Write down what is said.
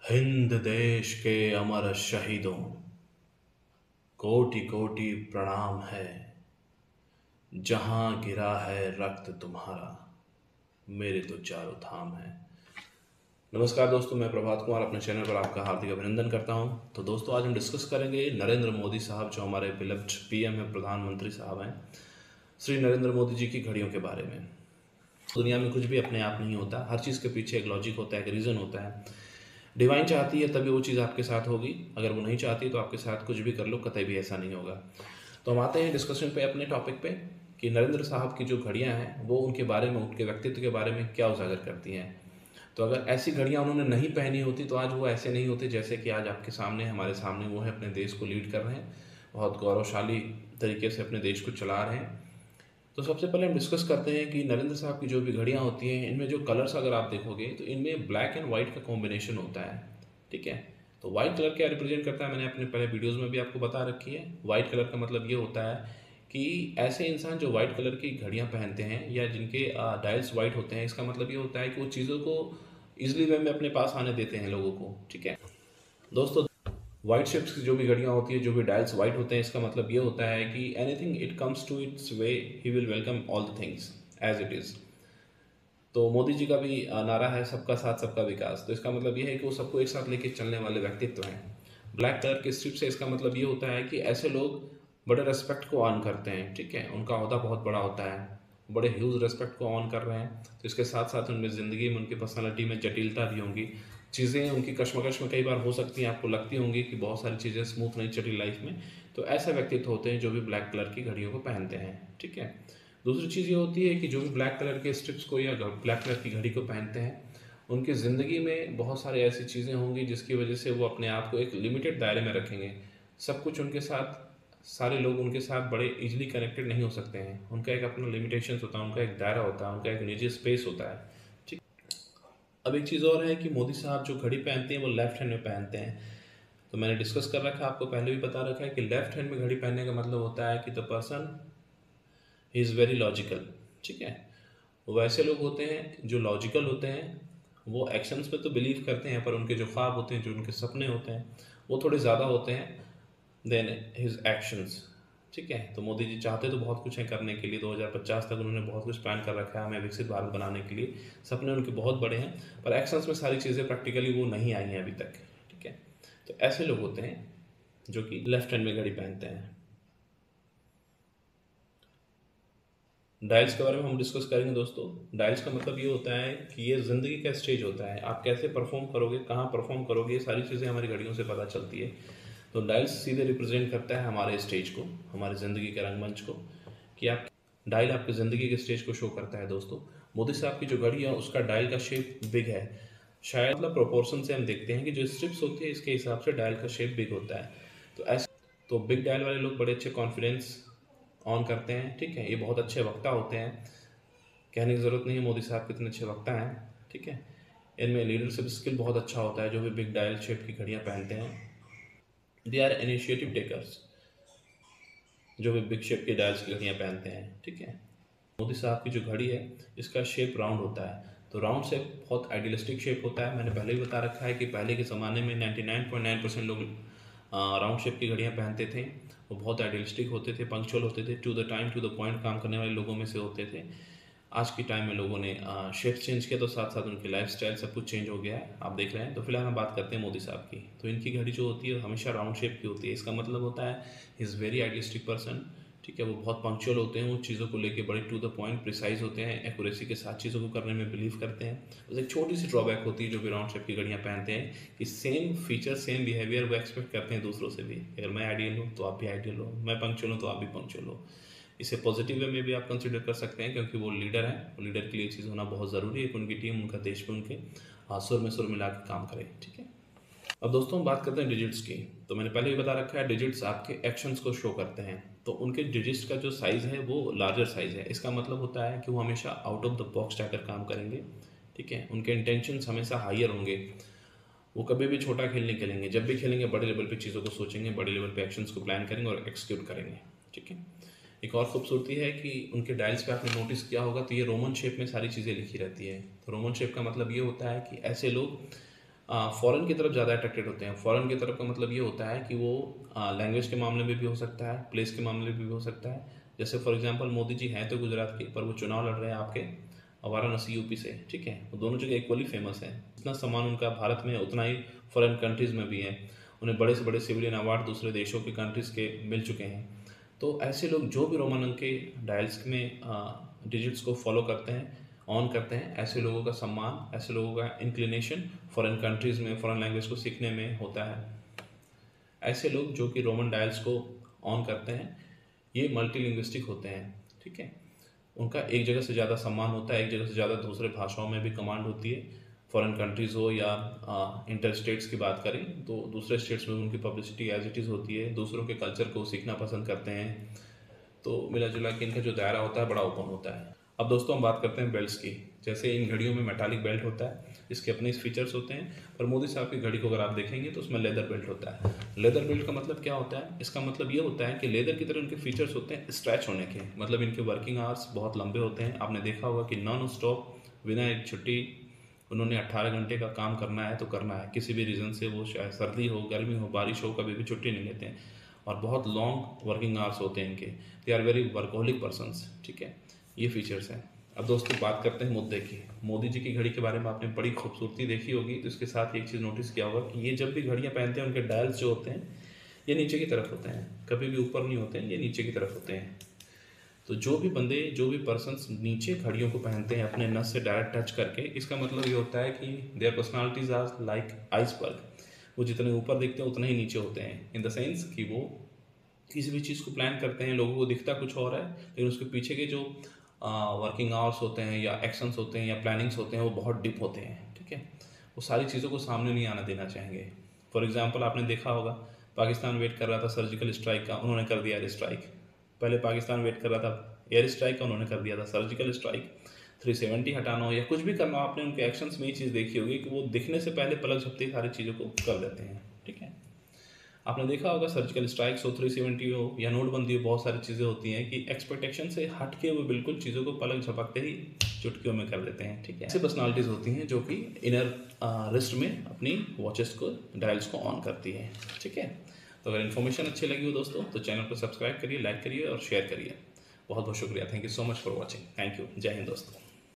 हिंद देश के अमर शहीदों, कोटि कोटि प्रणाम है। जहां गिरा है रक्त तुम्हारा, मेरे तो चारों धाम है। नमस्कार दोस्तों, मैं प्रभात कुमार अपने चैनल पर आपका हार्दिक अभिनंदन करता हूं। तो दोस्तों, आज हम डिस्कस करेंगे नरेंद्र मोदी साहब, जो हमारे बिलव्ड पीएम है, प्रधानमंत्री साहब हैं, श्री नरेंद्र मोदी जी की घड़ियों के बारे में। दुनिया में कुछ भी अपने आप नहीं होता, हर चीज़ के पीछे एक लॉजिक होता है, एक रीज़न होता है। डिवाइन चाहती है तभी वो चीज़ आपके साथ होगी, अगर वो नहीं चाहती तो आपके साथ कुछ भी कर लो, कतई भी ऐसा नहीं होगा। तो हम आते हैं डिस्कशन पे, अपने टॉपिक पे, कि नरेंद्र साहब की जो घड़ियां हैं वो उनके बारे में, उनके व्यक्तित्व के बारे में क्या उजागर करती हैं। तो अगर ऐसी घड़ियां उन्होंने नहीं पहनी होती तो आज वो ऐसे नहीं होते जैसे कि आज आपके सामने, हमारे सामने वो है, अपने देश को लीड कर रहे हैं, बहुत गौरवशाली तरीके से अपने देश को चला रहे हैं। तो सबसे पहले हम डिस्कस करते हैं कि नरेंद्र साहब की जो भी घड़ियां होती हैं, इनमें जो कलर्स अगर आप देखोगे तो इनमें ब्लैक एंड वाइट का कॉम्बिनेशन होता है। ठीक है, तो वाइट कलर क्या रिप्रेजेंट करता है, मैंने अपने पहले वीडियोस में भी आपको बता रखी है। वाइट कलर का मतलब ये होता है कि ऐसे इंसान जो वाइट कलर की घड़ियां पहनते हैं या जिनके डायल्स वाइट होते हैं, इसका मतलब ये होता है कि वो चीज़ों को इजिली वे में अपने पास आने देते हैं लोगों को। ठीक है दोस्तों, वाइट शिप्स की जो भी घड़ियां होती है, जो भी डायल्स वाइट होते हैं, इसका मतलब ये होता है कि anything it comes to its way, he will welcome all the things as it is. तो मोदी जी का भी नारा है, सबका साथ सबका विकास। तो इसका मतलब ये है कि वो सबको एक साथ लेके चलने वाले व्यक्तित्व हैं। ब्लैक कलर के स्ट्रिप से इसका मतलब ये होता है कि ऐसे लोग बड़े रेस्पेक्ट को ऑन करते हैं। ठीक है, उनका ओहदा बहुत बड़ा होता है, बड़े ह्यूज रेस्पेक्ट को ऑन कर रहे हैं। तो इसके साथ साथ उनमें ज़िंदगी में, उनकी पर्सनैलिटी में जटिलता भी होंगी, चीज़ें उनकी कश्मकश में कई बार हो सकती हैं, आपको लगती होंगी कि बहुत सारी चीज़ें स्मूथ नहीं चली लाइफ में। तो ऐसे व्यक्तित्व होते हैं जो भी ब्लैक कलर की घड़ियों को पहनते हैं। ठीक है, दूसरी चीज़ ये होती है कि जो भी ब्लैक कलर के स्ट्रिप्स को या ब्लैक कलर की घड़ी को पहनते हैं, उनकी ज़िंदगी में बहुत सारी ऐसी चीज़ें होंगी जिसकी वजह से वो अपने आप को एक लिमिटेड दायरे में रखेंगे। सब कुछ उनके साथ, सारे लोग उनके साथ बड़े इजीली कनेक्टेड नहीं हो सकते हैं। उनका एक अपना लिमिटेशंस होता है, उनका एक दायरा होता है, उनका एक निजी स्पेस होता है। ठीक, अब एक चीज़ और है कि मोदी साहब जो घड़ी पहनते हैं वो लेफ्ट हैंड में पहनते हैं। तो मैंने डिस्कस कर रखा है, आपको पहले भी बता रखा है कि लेफ्ट हैंड में घड़ी पहनने का मतलब होता है कि the person he is very logical. ठीक है, वो वैसे लोग होते हैं जो लॉजिकल होते हैं, वो एक्शंस पे तो बिलीव करते हैं, पर उनके जो ख्वाब होते हैं, जो उनके सपने होते हैं, वो थोड़े ज़्यादा होते हैं देन हिज एक्शंस। ठीक है, तो मोदी जी चाहते तो बहुत कुछ है करने के लिए, 2050 तक उन्होंने बहुत कुछ प्लान कर रखा है हमें विकसित भारत बनाने के लिए। सपने उनके बहुत बड़े हैं, पर एक्शंस में सारी चीज़ें प्रैक्टिकली वो नहीं आई हैं अभी तक। ठीक है, तो ऐसे लोग होते हैं जो कि लेफ्ट हैंड में घड़ी पहनते हैं। डायल्स के बारे में हम डिस्कस करेंगे दोस्तों। डायल्स का मतलब ये होता है कि ये ज़िंदगी का स्टेज होता है, आप कैसे परफॉर्म करोगे, कहाँ परफॉर्म करोगे, ये सारी चीज़ें हमारी घड़ियों से पता चलती है। तो डायल्स सीधे रिप्रेजेंट करता है हमारे स्टेज को, हमारी ज़िंदगी के रंगमंच को, कि आप, डायल आपकी ज़िंदगी के स्टेज को शो करता है दोस्तों। मोदी साहब की जो घड़ी है उसका डायल का शेप बिग है, शायद मतलब प्रोपोर्शन से हम देखते हैं कि जो स्ट्रिप्स होती है इसके हिसाब से डायल का शेप बिग होता है। तो ऐसे, तो बिग डायल वाले लोग बड़े अच्छे कॉन्फिडेंस ऑन करते हैं। ठीक है, ये बहुत अच्छे वक्ता होते हैं, कहने की ज़रूरत नहीं है मोदी साहब कितने अच्छे वक्ता हैं। ठीक है, इनमें लीडरशिप स्किल बहुत अच्छा होता है, जो भी बिग डायल शेप की घड़ियाँ पहनते हैं। दे आर इनिशिएटिव टेकर्स, जो भी बिग शेप के डायल्स की घड़ियाँ पहनते हैं। ठीक है, मोदी साहब की जो घड़ी है इसका शेप राउंड होता है। तो राउंड शेप बहुत आइडियलिस्टिक शेप होता है। मैंने पहले भी बता रखा है कि पहले के ज़माने में 99.9% लोग राउंड शेप की घड़ियाँ पहनते थे। वो बहुत आइडियलिस्टिक होते थे, पंक्चुअल होते थे, to the time to the point काम करने वाले लोगों में से होते थे। आज के टाइम में लोगों ने शेप चेंज किया, तो साथ साथ उनकी लाइफस्टाइल सब कुछ चेंज हो गया है, आप देख रहे हैं। तो फिलहाल हम बात करते हैं मोदी साहब की। तो इनकी घड़ी जो होती है हमेशा राउंड शेप की होती है। इसका मतलब होता है इज़ वेरी आइडियलिस्टिक पर्सन। ठीक है, वो बहुत पंक्चुअल होते हैं, वो चीज़ों को लेके बड़े टू द पॉइंट प्रिसाइज होते हैं, एक्यूरेसी के साथ चीज़ों को करने में बिलीव करते हैं। बस एक छोटी सी ड्रॉबैक होती है जो भी राउंड शेप की घड़ियाँ पहनते हैं, कि सेम फीचर सेम बिहेवियर वो एक्सपेक्ट करते हैं दूसरों से भी। अगर मैं आइडियल हूँ तो आप भी आइडियल हो, मैं पंक्चुअल हूँ तो आप भी पंक्चुअल हो। इसे पॉजिटिव वे में भी आप कंसिडर कर सकते हैं, क्योंकि वो लीडर हैं, लीडर के लिए चीज़ होना बहुत ज़रूरी है कि उनकी टीम, उनका देश में उनके सुर में सुर मिला के काम करे। ठीक है, अब दोस्तों हम बात करते हैं डिजिट्स की। तो मैंने पहले भी बता रखा है, डिजिट्स आपके एक्शंस को शो करते हैं। तो उनके डिजिट्स का जो साइज़ है वो लार्जर साइज़ है। इसका मतलब होता है कि वो हमेशा आउट ऑफ द बॉक्स जाकर काम करेंगे। ठीक है, उनके इंटेंशंस हमेशा हायर होंगे, वो कभी भी छोटा खेल नहीं खेलेंगे। जब भी खेलेंगे बड़े लेवल पे चीज़ों को सोचेंगे, बड़े लेवल पे एक्शंस को प्लान करेंगे और एक्सिक्यूट करेंगे। ठीक है, एक और खूबसूरती है कि उनके डायल्स पे आपने नोटिस किया होगा तो ये रोमन शेप में सारी चीज़ें लिखी रहती है। तो रोमन शेप का मतलब ये होता है कि ऐसे लोग फ़ॉरेन की तरफ ज़्यादा अट्रैक्टेड होते हैं। फ़ॉरेन की तरफ का मतलब ये होता है कि वो लैंग्वेज के मामले में भी हो सकता है, प्लेस के मामले में भी हो सकता है। जैसे फॉर एग्जांपल मोदी जी हैं तो गुजरात के, पर वो चुनाव लड़ रहे हैं आपके वाराणसी यूपी से, ठीक है। वो दोनों जगह इक्वली फेमस है। जितना सम्मान उनका भारत में उतना ही फॉरेन कंट्रीज़ में भी है। उन्हें बड़े से बड़े सिविलियन अवार्ड दूसरे देशों के कंट्रीज़ के मिल चुके हैं। तो ऐसे लोग जो भी रोमन अंक के डायल्स में डिजिट्स को फॉलो करते हैं, ऑन करते हैं, ऐसे लोगों का सम्मान, ऐसे लोगों का इंक्लिनेशन फॉरेन कंट्रीज़ में फॉरेन लैंग्वेज को सीखने में होता है। ऐसे लोग जो कि रोमन डायल्स को ऑन करते हैं, ये मल्टीलिंग्विस्टिक होते हैं, ठीक है। उनका एक जगह से ज़्यादा सम्मान होता है, एक जगह से ज़्यादा दूसरे भाषाओं में भी कमांड होती है। फॉरेन कंट्रीज़ हो या इंटर स्टेट्स की बात करें तो दूसरे स्टेट्स में उनकी पब्लिसिटी एज इट इज़ होती है। दूसरों के कल्चर को सीखना पसंद करते हैं। तो मिला जुला के इनका जो दायरा होता है बड़ा ओपन होता है। अब दोस्तों हम बात करते हैं बेल्ट्स की। जैसे इन घड़ियों में मेटालिक बेल्ट होता है, इसके अपने फीचर्स होते हैं। पर मोदी साहब की घड़ी को अगर आप देखेंगे तो उसमें लेदर बेल्ट होता है। लेदर बेल्ट का मतलब क्या होता है? इसका मतलब ये होता है कि लेदर की तरह उनके फीचर्स होते हैं स्ट्रेच होने के, मतलब इनके वर्किंग आवर्स बहुत लंबे होते हैं। आपने देखा होगा कि नॉन स्टॉप बिना एक छुट्टी उन्होंने 18 घंटे का काम करना है तो करना है। किसी भी रीज़न से, वो चाहे सर्दी हो, गर्मी हो, बारिश हो, कभी भी छुट्टी नहीं लेते हैं। और बहुत लॉन्ग वर्किंग आवर्स होते हैं इनके। They are very workaholic persons, ठीक है। ये फीचर्स हैं। अब दोस्तों बात करते हैं मुद्दे की। मोदी जी की घड़ी के बारे में आपने बड़ी खूबसूरती देखी होगी, तो इसके साथ एक चीज़ नोटिस किया होगा कि ये जब भी घड़ियाँ पहनते हैं उनके डायल्स जो होते हैं ये नीचे की तरफ होते हैं, कभी भी ऊपर नहीं होते हैं, ये नीचे की तरफ होते हैं। तो जो भी बंदे, जो भी पर्सन्स नीचे घड़ियों को पहनते हैं अपने नस से डायरेक्ट टच करके, इसका मतलब ये होता है कि their personalities are like iceberg. वो जितने ऊपर दिखते हैं उतने ही नीचे होते हैं, इन द सेंस कि वो किसी भी चीज़ को प्लान करते हैं, लोगों को दिखता कुछ और है, लेकिन उसके पीछे के जो वर्किंग आवर्स होते हैं या एक्शंस होते हैं या प्लानिंग्स होते हैं वो बहुत डीप होते हैं, ठीक है। वो सारी चीज़ों को सामने नहीं आना देना चाहेंगे। फॉर एग्जांपल आपने देखा होगा पाकिस्तान वेट कर रहा था सर्जिकल स्ट्राइक का, उन्होंने कर दिया एयर स्ट्राइक। पहले पाकिस्तान वेट कर रहा था एयर स्ट्राइक का, उन्होंने कर दिया था सर्जिकल स्ट्राइक। 370 हटाना हो या कुछ भी करना हो, आपने उनके एक्शंस में ये चीज़ देखी होगी कि वो दिखने से पहले पलक झपकते ही सारी चीज़ों को कर देते हैं, ठीक है। आपने देखा होगा सर्जिकल स्ट्राइक्स हो, 370 हो या नोटबंदी हो, बहुत सारी चीज़ें होती हैं कि एक्सपेक्टेशन से हट के वो बिल्कुल चीज़ों को पलक झपकते ही चुटकियों में कर देते हैं, ठीक है। ऐसी पर्सनालिटीज़ होती हैं जो कि इनर रिस्ट में अपनी वॉचेस को, डायल्स को ऑन करती है, ठीक है। तो अगर इन्फॉर्मेशन अच्छी लगी हो दोस्तों तो चैनल को सब्सक्राइब करिए, लाइक करिए और शेयर करिए। बहुत बहुत शुक्रिया। Thank you so much for watching. Thank you. जय हिंद दोस्तों।